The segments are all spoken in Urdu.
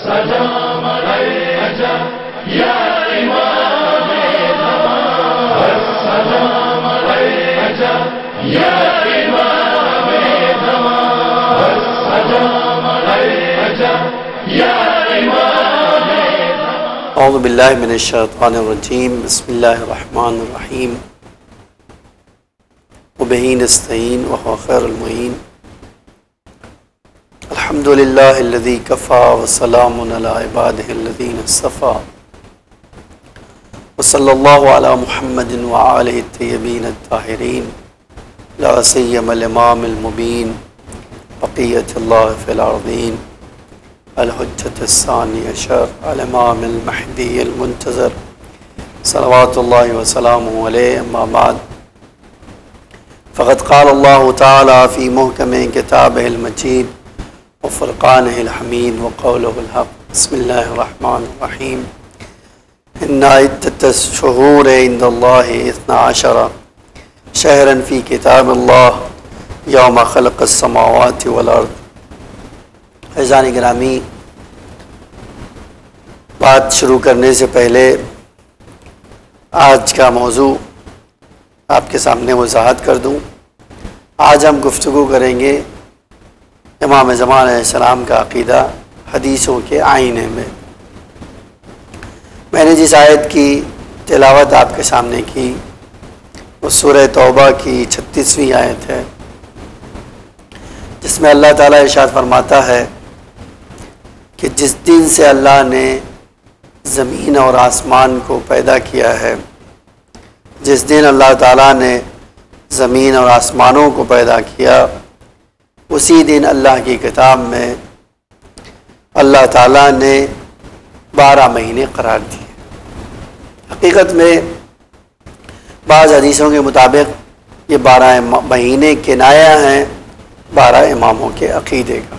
والسلام عليك يا إمام الزمان والسلام عليك يا إمام الزمان والسلام عليك يا إمام الزمان. اعوذ باللہ من الشیطان الرجیم. بسم اللہ الرحمن الرحیم. وبہ نستعین وهو خیر المعین. الحمد للہ الذی کفی وسلام علی عبادہ الذین اصطفی وصلی اللہ علی محمد وآلہ الطیبین الطاہرین لا سیما الامام المبین بقیۃ اللہ فی الارضین الحجۃ الثانی عشر الامام المہدی المنتظر صلوات اللہ وسلامہ علیہ. اما بعد فقد قال اللہ تعالی فی محکم کتابہ المجید وفرقانہ الحمید وقولہ الحق. بسم اللہ الرحمن الرحیم. ان عدۃ الشہور عند اللہ 12 شہرا فی کتاب اللہ یوم خلق السماوات والارض. عزیزان گرامی، بات شروع کرنے سے پہلے آج کا موضوع آپ کے سامنے وضاحت کر دوں. آج ہم گفتگو کریں گے امام زمان علیہ السلام کا عقیدہ حدیثوں کے آئینے میں. میں نے جس آیت کی تلاوت آپ کے سامنے کی وہ سورہ توبہ کی 36ویں آیت ہے، جس میں اللہ تعالیٰ ارشاد فرماتا ہے کہ جس دن سے اللہ نے زمین اور آسمان کو پیدا کیا ہے، جس دن اللہ تعالیٰ نے زمین اور آسمانوں کو پیدا کیا، اسی دن اللہ کی کتاب میں اللہ تعالیٰ نے 12 مہینے قرار دیے. حقیقت میں بعض حدیثوں کے مطابق یہ 12 مہینے کنایہ ہیں 12 اماموں کے عقیدے کا.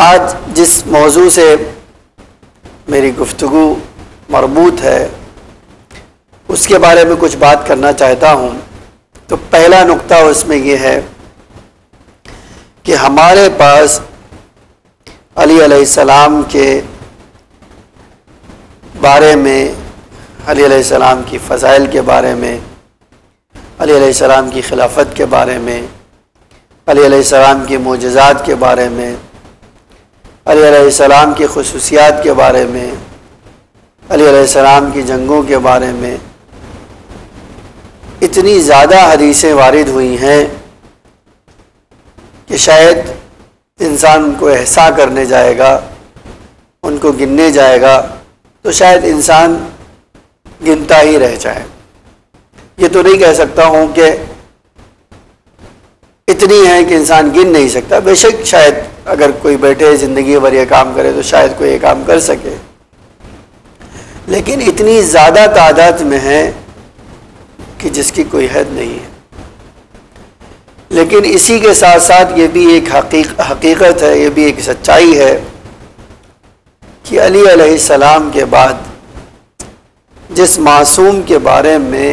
آج جس موضوع سے میری گفتگو مربوط ہے اس کے بارے میں کچھ بات کرنا چاہتا ہوں. تو پہلا نقطہ اس میں یہ ہے کہ ہمارے پاس علی علیہ السلام کے بارے میں، علی علیہ السلام کی فضائل کے بارے میں، علی علیہ السلام کی خلافت کے بارے میں، علی علیہ السلام کی معجزات کے بارے میں، علی علیہ السلام کی خصوصیات کے بارے میں، علی علیہ السلام کی جنگوں کے بارے میں اتنی زیادہ حدیثیں وارد ہوئی ہیں کہ شاید انسان کو احصا کرنے جائے گا، ان کو گننے جائے گا تو شاید انسان گنتا ہی رہ جائے. یہ تو نہیں کہہ سکتا ہوں کہ اتنی ہیں کہ انسان گن نہیں سکتا. بے شک شاید اگر کوئی بیٹھے زندگی بھر یہ کام کرے تو شاید کوئی یہ کام کر سکے، لیکن اتنی زیادہ تعداد میں ہے کہ جس کی کوئی حد نہیں ہے. لیکن اسی کے ساتھ ساتھ یہ بھی ایک حقیقت ہے، یہ بھی ایک سچائی ہے کہ علی علیہ السلام کے بعد جس معصوم کے بارے میں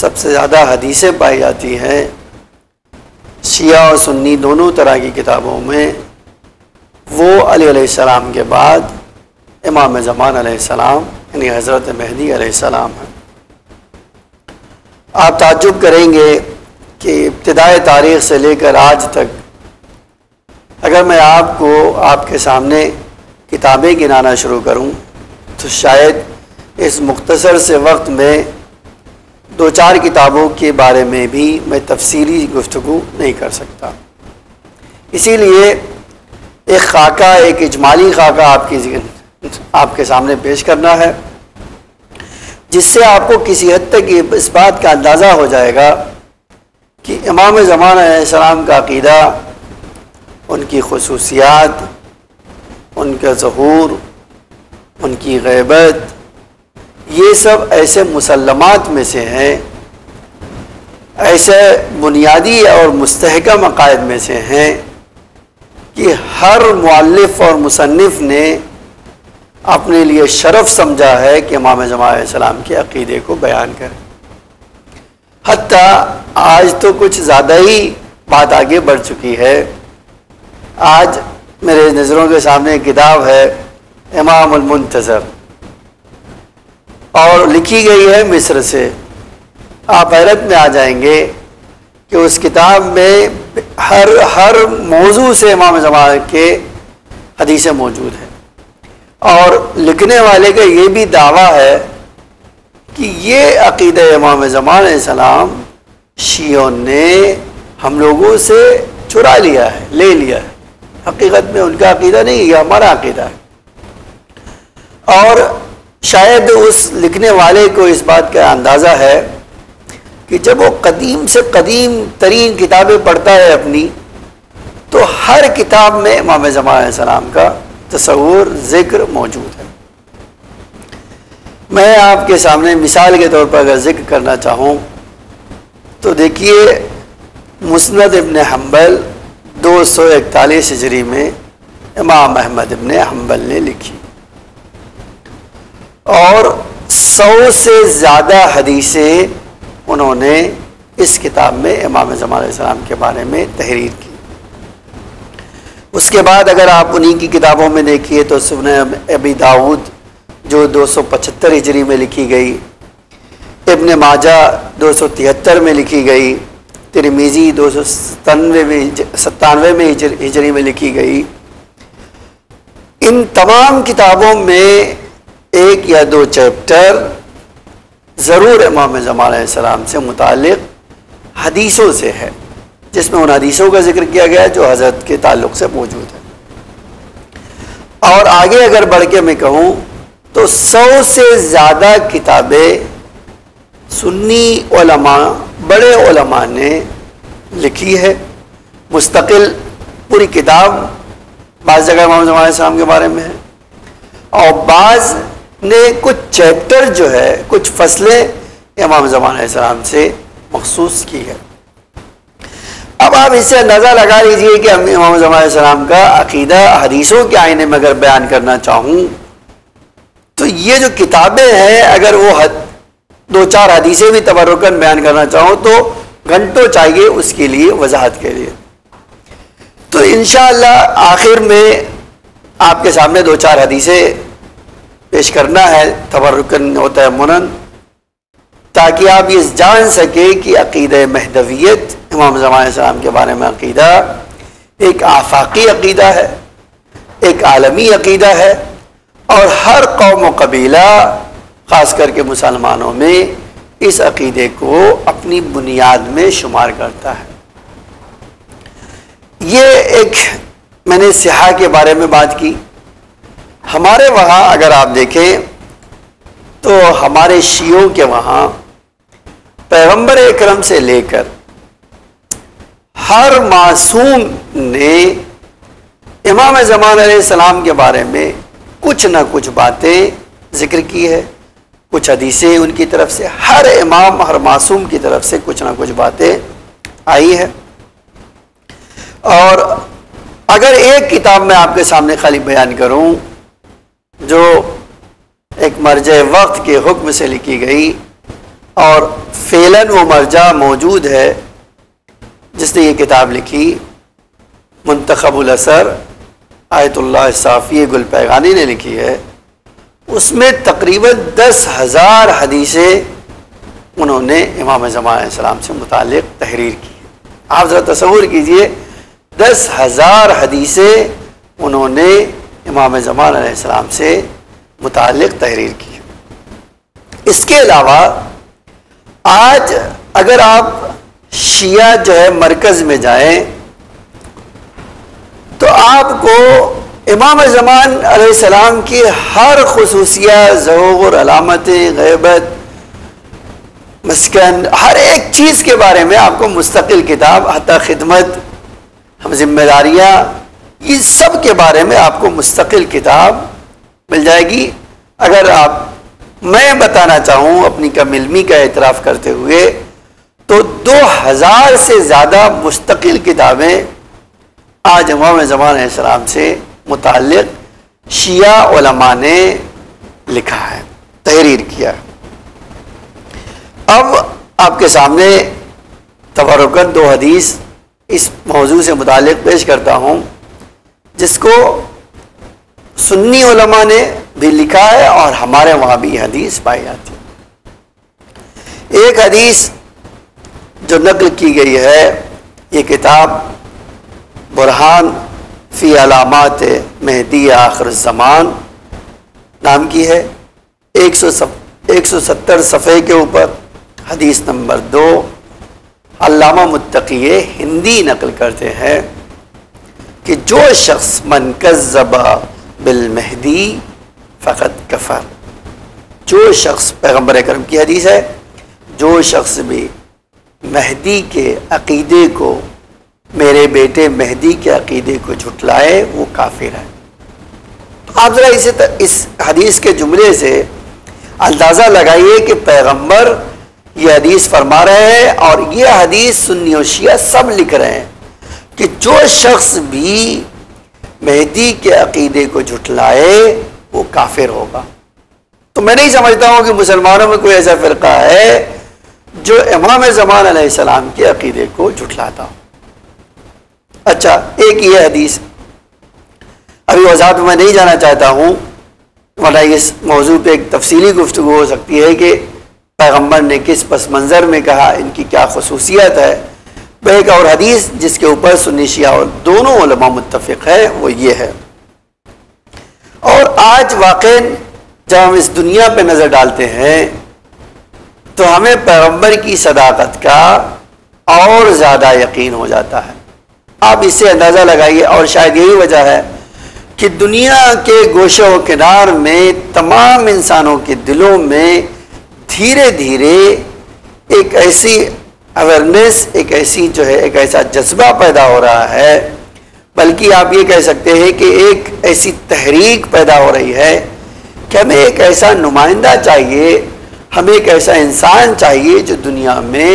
سب سے زیادہ حدیثیں پائی جاتی ہیں شیعہ اور سنی دونوں طرح کی کتابوں میں، وہ علی علیہ السلام کے بعد امام زمان علیہ السلام یعنی حضرت مہدی علیہ السلام ہے. آپ تعجب کریں گے کہ ابتدائے تاریخ سے لے کر آج تک اگر میں آپ کو آپ کے سامنے کتابیں گنانا شروع کروں تو شاید اس مختصر سے وقت میں 2-4 کتابوں کے بارے میں بھی میں تفصیلی گفتگو نہیں کر سکتا. اسی لیے ایک خاکہ، ایک اجمالی خاکہ آپ کے سامنے پیش کرنا ہے جس سے آپ کو کسی حد تک اس بات کا اندازہ ہو جائے گا کہ امام زمان علیہ السلام کا عقیدہ، ان کی خصوصیات، ان کا ظہور، ان کی غیبت، یہ سب ایسے مسلمات میں سے ہیں، ایسے بنیادی اور مستحکم عقائد میں سے ہیں کہ ہر مؤلف اور مصنف نے اپنے لیے شرف سمجھا ہے کہ امام زمان علیہ السلام کے عقیدے کو بیان کرے. حتیٰ آج تو کچھ زیادہ ہی بات آگے بڑھ چکی ہے. آج میرے نظروں کے سامنے ایک کتاب ہے امام المنتظر، اور لکھی گئی ہے مصر سے۔ آپ حیرت میں آ جائیں گے کہ اس کتاب میں ہر موضوع سے امام زمان کے حدیثیں موجود ہیں، اور لکھنے والے کا یہ بھی دعویٰ ہے کہ یہ عقیدہ امام زمان علیہ السلام شیعوں نے ہم لوگوں سے چرا لیا ہے، لے لیا ہے۔ حقیقت میں ان کا عقیدہ نہیں، یہ ہمارا عقیدہ ہے۔ اور شاید اس لکھنے والے کو اس بات کا اندازہ ہے کہ جب وہ قدیم سے قدیم ترین کتابیں پڑھتا ہے اپنی، تو ہر کتاب میں امام زمان علیہ السلام کا تصور، ذکر موجود ہے۔ میں آپ کے سامنے مثال کے طور پر اگر ذکر کرنا چاہوں تو دیکھیے، مسند ابن حنبل 241 ہجری میں امام احمد ابن حنبل نے لکھی، اور 100 سے زیادہ حدیثیں انہوں نے اس کتاب میں امام زمان علیہ السلام کے بارے میں تحریر کی۔ اس کے بعد اگر آپ انہی کی کتابوں میں دیکھیے تو سنن ابی داؤد جو 275 ہجری میں لکھی گئی، ابن ماجہ 273 میں لکھی گئی، ترمذی 297 میں ہجری میں لکھی گئی، ان تمام کتابوں میں ایک یا دو چیپٹر ضرور امام زمان علیہ السلام سے متعلق حدیثوں سے ہے، جس میں ان حدیثوں کا ذکر کیا گیا جو حضرت کے تعلق سے موجود ہے۔ اور آگے اگر بڑھ کے میں کہوں تو 100 سے زیادہ کتابیں سنی علماء، بڑے علماء نے لکھی ہے، مستقل پوری کتاب بعض جگہ امام زمان علیہ السلام کے بارے میں ہے، اور بعض نے کچھ چیپٹر جو ہے، کچھ فصلیں امام زمان علیہ السلام سے مخصوص کی ہے۔ اب آپ اس سے اندازہ لگا لیجئے کہ امام زمان علیہ السلام کا عقیدہ حدیثوں کے آئینے میں اگر بیان کرنا چاہوں تو یہ جو کتابیں ہیں، اگر وہ 2-4 حدیثیں بھی تبرکاً بیان کرنا چاہوں تو گھنٹوں چاہیے اس کے لیے، وضاحت کے لیے۔ تو انشاءاللہ آخر میں آپ کے سامنے 2-4 حدیثیں پیش کرنا ہے، تبرکاً ہوتا ہے منن، تاکہ آپ یہ جان سکیں کہ عقیدہ مہدویت، امام زمان علیہ السلام کے بارے میں عقیدہ ایک آفاقی عقیدہ ہے، ایک عالمی عقیدہ ہے، اور ہر قوم و قبیلہ خاص کر کے مسلمانوں میں اس عقیدے کو اپنی بنیاد میں شمار کرتا ہے۔ یہ ایک میں نے صحہ کے بارے میں بات کی۔ ہمارے وہاں اگر آپ دیکھیں تو ہمارے شیعوں کے وہاں پیغمبر اکرم سے لے کر ہر معصوم نے امام زمان علیہ السلام کے بارے میں کچھ نہ کچھ باتیں ذکر کی ہے، کچھ حدیثیں ان کی طرف سے، ہر امام، ہر معصوم کی طرف سے کچھ نہ کچھ باتیں آئی ہے۔ اور اگر ایک کتاب میں آپ کے سامنے خالی بیان کروں جو ایک مرجع وقت کے حکم سے لکھی گئی، اور فعلاً وہ مرجع موجود ہے، جس نے یہ کتاب لکھی، منتخب الاثر آیت اللہ صافی گل پیغانی نے لکھی ہے، اس میں تقریباً 10,000 حدیثیں انہوں نے امام زمان علیہ السلام سے متعلق تحریر کی۔ آپ ذرا تصور کیجئے، 10,000 حدیثیں انہوں نے امام زمان علیہ السلام سے متعلق تحریر کی۔ اس کے علاوہ آج اگر آپ شیعہ جو ہے مرکز میں جائیں تو آپ کو امام زمان علیہ السلام کی ہر خصوصیت، ظہور، علامتیں، غیبت، مسکن، ہر ایک چیز کے بارے میں آپ کو مستقل کتاب، حتی خدمت، ہم ذمہ داریاں، یہ سب کے بارے میں آپ کو مستقل کتاب مل جائے گی۔ اگر میں بتانا چاہوں اپنی کم علمی کا اعتراف کرتے ہوئے تو 2,000 سے زیادہ مستقل کتابیں آج امام زمان علیہ السلام سے متعلق شیعہ علماء نے لکھا ہے، تحریر کیا ہے۔ اب آپ کے سامنے تبرکاً 2 حدیث اس موضوع سے متعلق پیش کرتا ہوں۔ جس کو سنی علماء نے بھی لکھا ہے اور ہمارے وہاں بھی یہ حدیث پائی جاتی ہے۔ ایک حدیث جو نقل کی گئی ہے، یہ کتاب برہان فی علامات مہدی آخر الزمان نام کی ہے، 170 صفحے کے اوپر، حدیث نمبر 2۔ علامہ متقی ہندی نقل کرتے ہیں کہ جو شخص من کذب بالمہدی فقد کفر، جو شخص، پیغمبر اکرم کی حدیث ہے، جو شخص بھی مہدی کے عقیدے کو، میرے بیٹے مہدی کے عقیدے کو جھٹلائے وہ کافر ہے۔ تو آپ ذرا اس حدیث کے جملے سے اندازہ لگائیے کہ پیغمبر یہ حدیث فرما رہے ہیں اور یہ حدیث سنی و شیعہ سب لکھ رہے ہیں کہ جو شخص بھی مہدی کے عقیدے کو جھٹلائے وہ کافر ہوگا۔ تو میں نہیں سمجھتا ہوں کہ مسلمانوں میں کوئی ایسا فرقہ ہے جو امام زمان علیہ السلام کے عقیدے کو جھٹلاتا ہو۔ اچھا، ایک یہ حدیث، ابھی وضاحت میں نہیں جانا چاہتا ہوں ورنہ اس موضوع پہ ایک تفصیلی گفتگو ہو سکتی ہے کہ پیغمبر نے کس پس منظر میں کہا، ان کی کیا خصوصیت ہے۔ ایک اور حدیث جس کے اوپر سنی شیعہ اور دونوں علماء متفق ہیں وہ یہ ہے۔ اور آج واقعاً جب ہم اس دنیا پہ نظر ڈالتے ہیں تو ہمیں پیغمبر کی صداقت کا اور زیادہ یقین ہو جاتا ہے۔ آپ اس سے اندازہ لگائیے، اور شاید یہی وجہ ہے کہ دنیا کے گوشے و کنار میں تمام انسانوں کے دلوں میں دھیرے دھیرے ایک ایسی اویئرنیس، ایک ایسا جذبہ پیدا ہو رہا ہے، بلکہ آپ یہ کہہ سکتے ہیں کہ ایک ایسی تحریک پیدا ہو رہی ہے کہ ہمیں ایک ایسا نمائندہ چاہیے، ہمیں ایک ایسا انسان چاہیے جو دنیا میں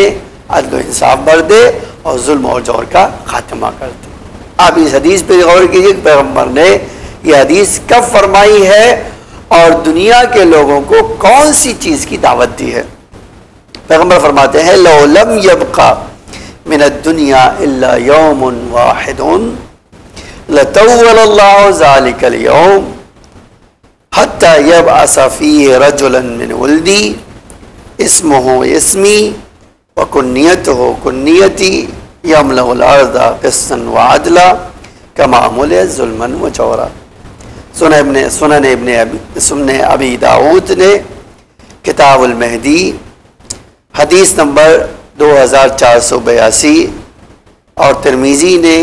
عدل و انصاف بر دے اور ظلم اور جور کا خاتمہ کر دے۔ آپ اس حدیث پہ غور کیجیے کہ پیغمبر نے یہ حدیث کب فرمائی ہے اور دنیا کے لوگوں کو کون سی چیز کی دعوت دی ہے۔ پیغمبر فرماتے ہیں لو لم یبقى من الدنیا الا یوم واحد لطول اللہ ذلك اليوم حتى يبعث فيه رجلا من ولدی اسمه اسمی وکنیته کنیتی یملأ الارض قسطا وعدلا كما ملئت ظلما وجورا۔ سنن ابی داؤد نے کتاب المہدی حدیث نمبر 2482 اور ترمذی نے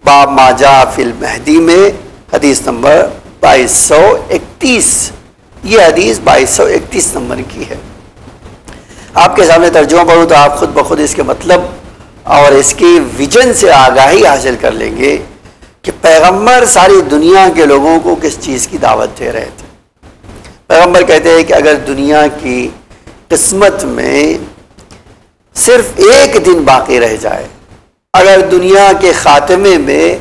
باب ما جاء فی المہدی میں حدیث نمبر 2231، یہ حدیث 2231 نمبر کی ہے۔ آپ کے سامنے ترجمہ پڑھوں تو آپ خود بخود اس کے مطلب اور اس کی ویژن سے آگاہی حاصل کر لیں گے کہ پیغمبر ساری دنیا کے لوگوں کو کس چیز کی دعوت دے رہے تھے۔ پیغمبر کہتے ہیں کہ اگر دنیا کی قسمت میں صرف ایک دن باقی رہ جائے، اگر دنیا کے خاتمے میں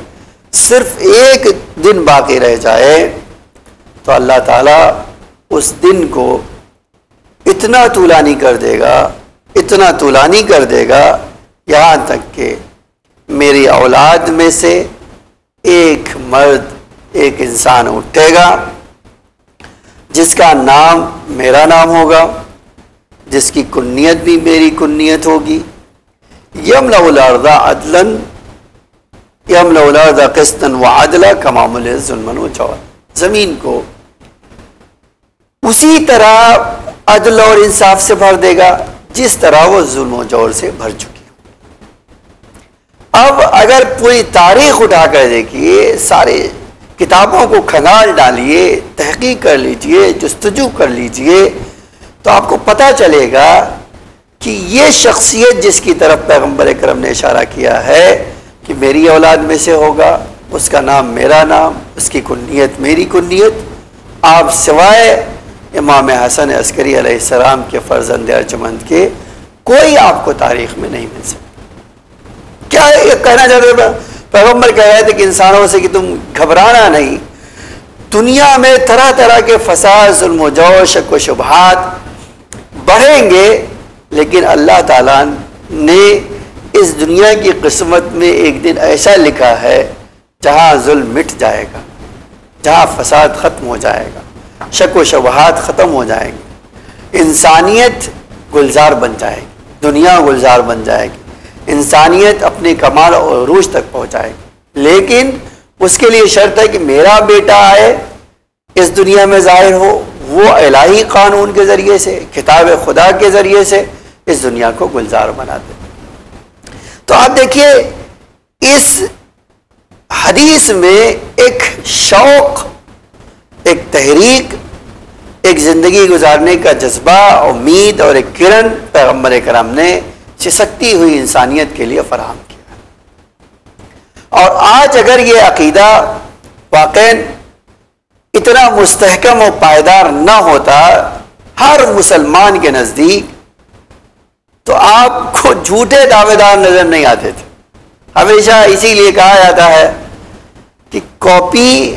صرف ایک دن باقی رہ جائے تو اللہ تعالیٰ اس دن کو اتنا طولانی کر دے گا، اتنا طولانی کر دے گا، یہاں تک کہ میری اولاد میں سے ایک مرد، ایک انسان اٹھے گا جس کا نام میرا نام ہوگا، جس کی کنیت بھی میری کنیت ہوگی، یملأ الارض عدلا یملأ الارض قسطا وعدلا كما ملئت ظلما وجورا، زمین کو اسی طرح عدل اور انصاف سے بھر دے گا جس طرح وہ ظلم و جور سے بھر چکی ہو۔ اب اگر پوری تاریخ اٹھا کر دیکھیے، سارے کتابوں کو کھنگال ڈالیے، تحقیق کر لیجئے، جستجو کر لیجئے، تو آپ کو پتہ چلے گا کہ یہ شخصیت جس کی طرف پیغمبر اکرم نے اشارہ کیا ہے کہ میری اولاد میں سے ہوگا، اس کا نام میرا نام، اس کی کنیت میری کنیت، آپ سوائے امام حسن عسکری علیہ السلام کے فرزند ارجمند کے کوئی آپ کو تاریخ میں نہیں مل سکتا۔ کیا یہ کہنا چاہتے ہیں؟ پیغمبر کہہ رہے تھے کہ انسانوں سے کہ تم گھبرانا نہیں، دنیا میں طرح طرح کے فساد، ظلم و جور، شک و شبہات بڑھیں گے، لیکن اللہ تعالیٰ نے اس دنیا کی قسمت میں ایک دن ایسا لکھا ہے جہاں ظلم مٹ جائے گا، جہاں فساد ختم ہو جائے گا، شک و شبہات ختم ہو جائیں گے، انسانیت گلزار بن جائے گی، دنیا گلزار بن جائے گی، انسانیت اپنے کمال اور عروج تک پہنچائے گی۔ لیکن اس کے لیے شرط ہے کہ میرا بیٹا آئے، اس دنیا میں ظاہر ہو، وہ الہی قانون کے ذریعے سے، کتاب خدا کے ذریعے سے اس دنیا کو گلزار بنا دے۔ تو آپ دیکھیے اس حدیث میں ایک شوق، ایک تحریک، ایک زندگی گزارنے کا جذبہ، امید اور ایک کرن پیغمبر کرام نے سسکتی ہوئی انسانیت کے لیے فراہم کیا۔ اور آج اگر یہ عقیدہ واقعاً اتنا مستحکم و پائیدار نہ ہوتا ہر مسلمان کے نزدیک، تو آپ کو جھوٹے دعوے دار نظر نہیں آتے تھے۔ ہمیشہ اسی لیے کہا جاتا ہے کہ کاپی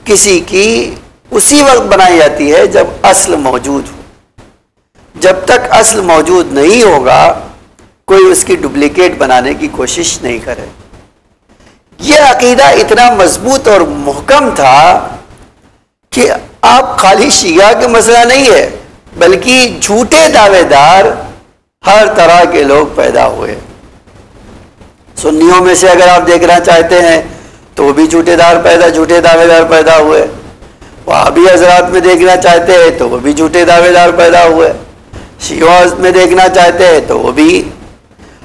کسی کی اسی وقت بنائی جاتی ہے جب اصل موجود ہو۔ جب تک اصل موجود نہیں ہوگا کوئی اس کی ڈپلیکیٹ بنانے کی کوشش نہیں کرے۔ یہ عقیدہ اتنا مضبوط اور محکم تھا کہ آپ خالی شیعہ کے مسئلہ نہیں ہے، بلکہ جھوٹے دعوے دار ہر طرح کے لوگ پیدا ہوئے۔ سنیوں میں سے اگر آپ دیکھنا چاہتے ہیں تو وہ بھی جھوٹے دعوے دار پیدا ہوئے۔ وہابی حضرات میں دیکھنا چاہتے ہیں تو وہ بھی جھوٹے دعوے دار پیدا ہوئے۔ شیعہ میں دیکھنا چاہتے ہیں تو وہ بھی۔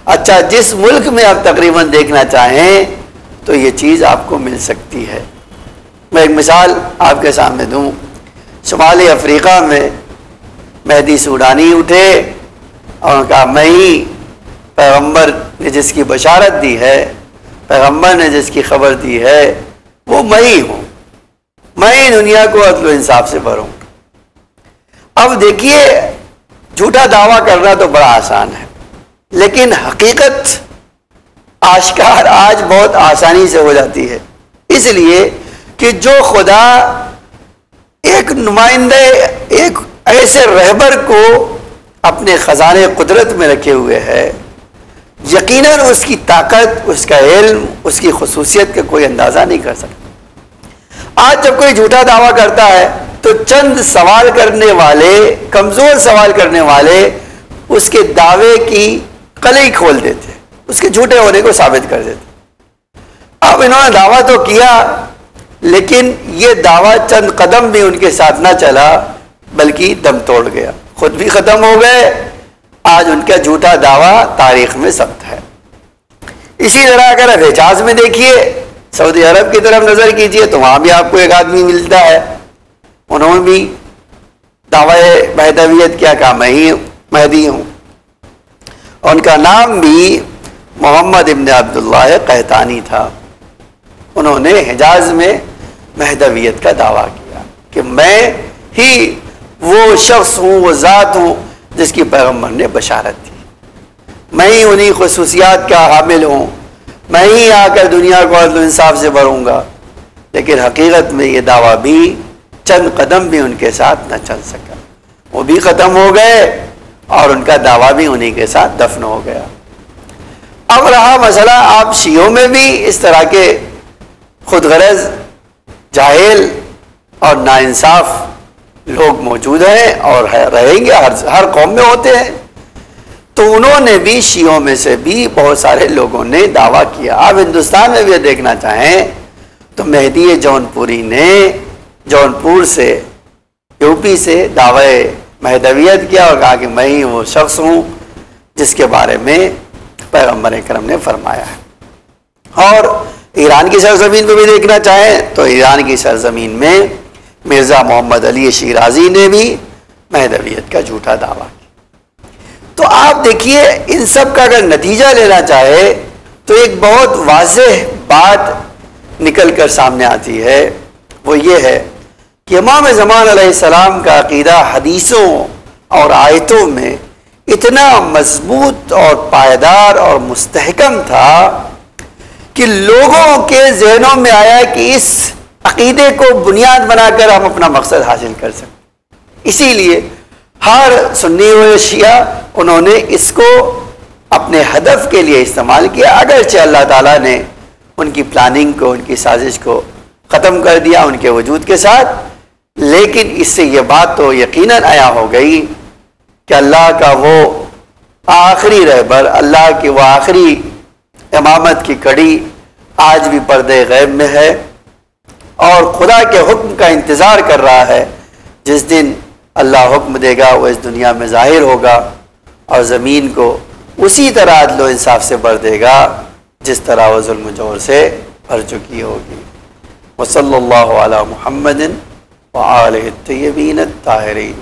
اچھا، جس ملک میں آپ تقریباً دیکھنا چاہیں تو یہ چیز آپ کو مل سکتی ہے۔ میں ایک مثال آپ کے سامنے دوں۔ شمالی افریقہ میں مہدی سوڈانی اٹھے اور کہا میں ہی پیغمبر نے جس کی بشارت دی ہے، پیغمبر نے جس کی خبر دی ہے، وہ میں ہی ہوں، میں ہی دنیا کو عدل و انصاف سے بھروں۔ اب دیکھیے، جھوٹا دعویٰ کرنا تو بڑا آسان ہے، لیکن حقیقت آشکار آج بہت آسانی سے ہو جاتی ہے، اس لیے کہ جو خدا ایک نمائندے، ایک ایسے رہبر کو اپنے خزانے قدرت میں رکھے ہوئے ہے، یقیناً اس کی طاقت، اس کا علم، اس کی خصوصیت کا کوئی اندازہ نہیں کر سکتا۔ آج جب کوئی جھوٹا دعویٰ کرتا ہے تو چند سوال کرنے والے، کمزور سوال کرنے والے اس کے دعوے کی کلئی کھول دیتے، اس کے جھوٹے ہونے کو ثابت کر دیتے۔ اب انہوں نے دعویٰ تو کیا، لیکن یہ دعویٰ چند قدم بھی ان کے ساتھ نہ چلا، بلکہ دم توڑ گیا، خود بھی ختم ہو گئے۔ آج ان کا جھوٹا دعویٰ تاریخ میں ثبت ہے۔ اسی طرح اگر آپ حجاز میں دیکھیے، سعودی عرب کی طرف نظر کیجئے تو وہاں بھی آپ کو ایک آدمی ملتا ہے، انہوں نے بھی دعویٰ مہدویت کیا، کہا میں ہی مہدی ہوں۔ ان کا نام بھی محمد ابن عبداللہ قحطانی تھا۔ انہوں نے حجاز میں مہدویت کا دعویٰ کیا کہ میں ہی وہ شخص ہوں، وہ ذات ہوں جس کی پیغمبر نے بشارت دی، میں ہی انہی خصوصیات کا حامل ہوں، میں ہی آ کر دنیا کو عدل و انصاف سے بھروں گا۔ لیکن حقیقت میں یہ دعویٰ بھی چند قدم بھی ان کے ساتھ نہ چل سکا، وہ بھی ختم ہو گئے اور ان کا دعویٰ بھی انہی کے ساتھ دفن ہو گیا۔ اب رہا مسئلہ، آپ شیعوں میں بھی اس طرح کے خود غرض، جاہل اور ناانصاف لوگ موجود ہیں اور رہیں گے، ہر قوم میں ہوتے ہیں۔ تو انہوں نے بھی، شیعوں میں سے بھی بہت سارے لوگوں نے دعویٰ کیا۔ آپ ہندوستان میں بھی دیکھنا چاہیں تو مہدی جونپوری نے جونپور سے، یو پی سے دعوی مہدویت کیا اور کہا کہ میں ہی وہ شخص ہوں جس کے بارے میں پیغمبر اکرم نے فرمایا ہے۔ اور ایران کی سرزمین پہ بھی دیکھنا چاہیں تو ایران کی سرزمین میں مرزا محمد علی شیرازی نے بھی مہدویت کا جھوٹا دعویٰ کیا۔ تو آپ دیکھیے، ان سب کا اگر نتیجہ لینا چاہے تو ایک بہت واضح بات نکل کر سامنے آتی ہے، وہ یہ ہے کہ امام زمان علیہ السلام کا عقیدہ حدیثوں اور آیتوں میں اتنا مضبوط اور پائیدار اور مستحکم تھا کہ لوگوں کے ذہنوں میں آیا کہ اس عقیدے کو بنیاد بنا کر ہم اپنا مقصد حاصل کر سکیں۔ اسی لیے ہر سنی و شیعہ انہوں نے اس کو اپنے ہدف کے لیے استعمال کیا، اگرچہ اللہ تعالیٰ نے ان کی پلاننگ کو، ان کی سازش کو ختم کر دیا ان کے وجود کے ساتھ، لیکن اس سے یہ بات تو یقیناً عیاں ہو گئی کہ اللہ کا وہ آخری رہبر، اللہ کی وہ آخری امامت کی کڑی آج بھی پردے غیب میں ہے اور خدا کے حکم کا انتظار کر رہا ہے۔ جس دن اللہ حکم دے گا وہ اس دنیا میں ظاہر ہوگا اور زمین کو اسی طرح عدل و انصاف سے بھر دے گا جس طرح وہ ظلم و جور سے بھر چکی ہوگی۔ وصلی اللہ علی محمد وآلہ الطیبین الطاہرین۔